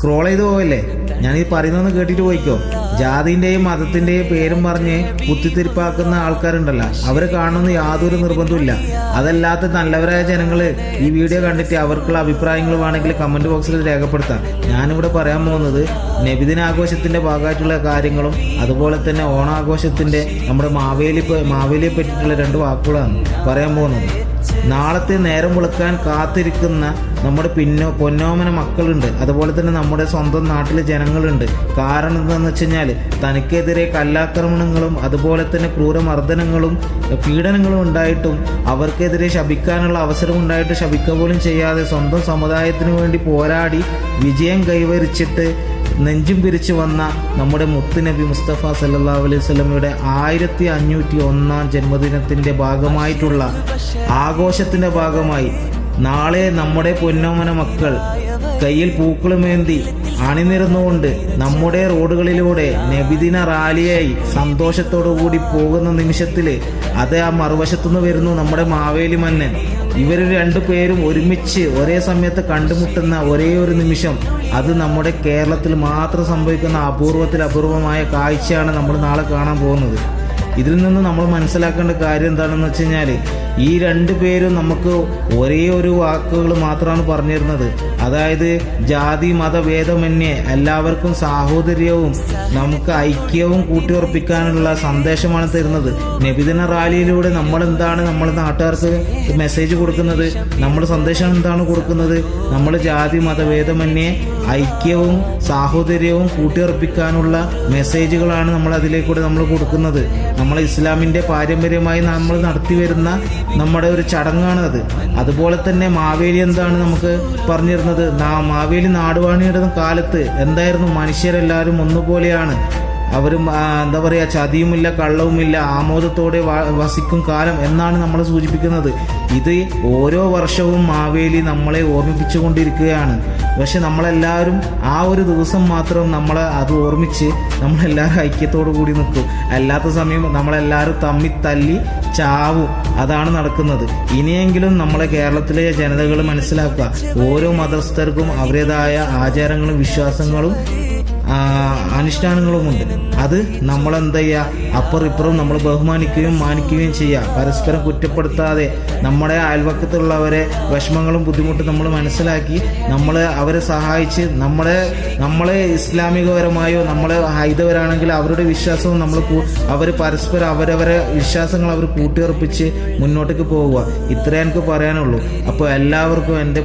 Scroll ചെയ്ത് പോവല്ലേ? ഞാനീ പറയുന്നൊന്ന് കേട്ടിട്ട് പോയിക്കോ. ജാതിന്റെയും മതത്തിന്റെയും പേരും പറഞ്ഞ് കുത്തിത്തിരിപ്പാക്കുന്ന ആൾക്കാരുണ്ടല്ലോ, അവരെ കാണുന്ന യാതൊരു നിർബന്ധമില്ല. അതല്ലാത്ത നല്ലവരായ ജനങ്ങള് ഈ വീഡിയോ കണ്ടിട്ട് അവർക്കുള്ള അഭിപ്രായങ്ങൾ വേണമെങ്കിൽ കമന്റ് ബോക്സിൽ രേഖപ്പെടുത്താം. ഞാനിവിടെ പറയാൻ പോകുന്നത് നബിദിനാഘോഷത്തിന്റെ ഭാഗമായിട്ടുള്ള കാര്യങ്ങളും അതുപോലെ തന്നെ ഓണാഘോഷത്തിന്റെ നമ്മുടെ മാവേലിയെ പറ്റിയിട്ടുള്ള 2 വാക്കുകളാണ് പറയാൻ പോകുന്നത്. നാളത്തെ നേരം വിളക്കാൻ കാത്തിരിക്കുന്ന നമ്മുടെ പൊന്നോമന മക്കളുണ്ട്, അതുപോലെ തന്നെ നമ്മുടെ സ്വന്തം നാട്ടിലെ ജനങ്ങളുണ്ട്. കാരണം എന്താണെന്ന് വെച്ച് കഴിഞ്ഞാൽ തനിക്കെതിരെ കല്ലാക്രമണങ്ങളും അതുപോലെ തന്നെ ക്രൂരമർദ്ദനങ്ങളും പീഡനങ്ങളും ഉണ്ടായിട്ടും അവർക്കെതിരെ ശപിക്കാനുള്ള അവസരം ഉണ്ടായിട്ട് ശപിക്കുക പോലും ചെയ്യാതെ സ്വന്തം സമുദായത്തിന് വേണ്ടി പോരാടി വിജയം കൈവരിച്ചിട്ട് നെഞ്ചും പിരിച്ചു വന്ന നമ്മുടെ മുത്തുനബി മുസ്തഫ സല്ലല്ലാഹു അലൈഹി വസല്ലമയുടെ 1501 ജന്മദിനത്തിന്റെ ഭാഗമായിട്ടുള്ള ആഘോഷത്തിന്റെ ഭാഗമായി നാളെ നമ്മുടെ പൊന്നോമന മക്കൾ കയ്യിൽ പൂക്കളുമേന്തി അണിനിരന്നുകൊണ്ട് നമ്മുടെ റോഡുകളിലൂടെ നബിദിന റാലിയായി സന്തോഷത്തോടു കൂടി പോകുന്ന നിമിഷത്തില് അത് ആ മറുവശത്തുനിന്ന് വരുന്നു നമ്മുടെ മാവേലി മന്നൻ. ഇവർ 2 പേരും ഒരുമിച്ച് ഒരേ സമയത്ത് കണ്ടുമുട്ടുന്ന ഒരേ ഒരു നിമിഷം, അത് നമ്മുടെ കേരളത്തിൽ മാത്രം സംഭവിക്കുന്ന അപൂർവമായ കാഴ്ചയാണ് നമ്മൾ നാളെ കാണാൻ പോകുന്നത്. ഇതിൽ നിന്ന് നമ്മൾ മനസ്സിലാക്കേണ്ട കാര്യം എന്താണെന്ന് വെച്ച് കഴിഞ്ഞാൽ ഈ 2 പേരും നമുക്ക് ഒരേ ഒരു വാക്കുകൾ മാത്രമാണ് പറഞ്ഞിരുന്നത്. അതായത് ജാതി മതഭേദമന്യേ എല്ലാവർക്കും സാഹോദര്യവും നമുക്ക് ഐക്യവും കൂട്ടിയുറപ്പിക്കാനുള്ള സന്ദേശമാണ് തരുന്നത്. നബിദിന റാലിയിലൂടെ നമ്മൾ നാട്ടുകാർക്ക് മെസ്സേജ് കൊടുക്കുന്നത്, നമ്മുടെ സന്ദേശം എന്താണ് കൊടുക്കുന്നത്? നമ്മൾ ജാതി മതഭേദമന്യേ ഐക്യവും സാഹോദര്യവും കൂട്ടിയുറപ്പിക്കാനുള്ള മെസ്സേജുകളാണ് നമ്മൾ അതിലേക്കൂടെ നമ്മൾ കൊടുക്കുന്നത്. നമ്മളെ ഇസ്ലാമിന്റെ പാരമ്പര്യമായി നമ്മൾ നടത്തി വരുന്ന നമ്മുടെ ഒരു ചടങ്ങാണ് അത്. അതുപോലെ തന്നെ മാവേലി എന്താണ് നമുക്ക് പറഞ്ഞിരുന്നത്? മാവേലി നാടുവാണിയുടെ കാലത്ത് എന്തായിരുന്നു? മനുഷ്യരെല്ലാവരും ഒന്നുപോലെയാണ്, അവരും എന്താ പറയുക, ചതിയുമില്ല കള്ളവുമില്ല, ആമോദത്തോടെ വസിക്കും കാലം എന്നാണ് നമ്മളെ സൂചിപ്പിക്കുന്നത്. ഇത് ഓരോ വർഷവും മാവേലി നമ്മളെ ഓർമ്മിപ്പിച്ചുകൊണ്ടിരിക്കുകയാണ്. പക്ഷെ നമ്മളെല്ലാവരും ആ ഒരു ദിവസം മാത്രം അത് ഓർമ്മിച്ച് നമ്മളെല്ലാവരും ഐക്യത്തോടു കൂടി നിൽക്കും. അല്ലാത്ത സമയം നമ്മളെല്ലാവരും തല്ലി ചാവും. അതാണ് നടക്കുന്നത്. ഇനിയെങ്കിലും നമ്മളെ കേരളത്തിലെ ജനതകൾ മനസ്സിലാക്കുക, ഓരോ മതസ്ഥർക്കും അവരുടേതായ ആചാരങ്ങളും വിശ്വാസങ്ങളും അനുഷ്ഠാനങ്ങളുമുണ്ട്. അത് നമ്മളെന്താ ചെയ്യുക, അപ്പുറം നമ്മൾ ബഹുമാനിക്കുകയും മാനിക്കുകയും ചെയ്യുക. പരസ്പരം കുറ്റപ്പെടുത്താതെ നമ്മുടെ അയൽവക്കത്തുള്ളവരെ വിഷമങ്ങളും ബുദ്ധിമുട്ടും നമ്മൾ മനസ്സിലാക്കി അവരെ സഹായിച്ച് നമ്മളെ ഇസ്ലാമികപരമായോ നമ്മളെ ഹൈന്ദവരാണെങ്കിൽ അവരുടെ വിശ്വാസവും അവർ പരസ്പരം അവരവരെ വിശ്വാസങ്ങൾ അവർ കൂട്ടിയുറപ്പിച്ച് മുന്നോട്ടേക്ക് പോവുക. ഇത്രേ എനിക്ക് പറയാനുള്ളൂ. അപ്പോൾ എല്ലാവർക്കും എൻ്റെ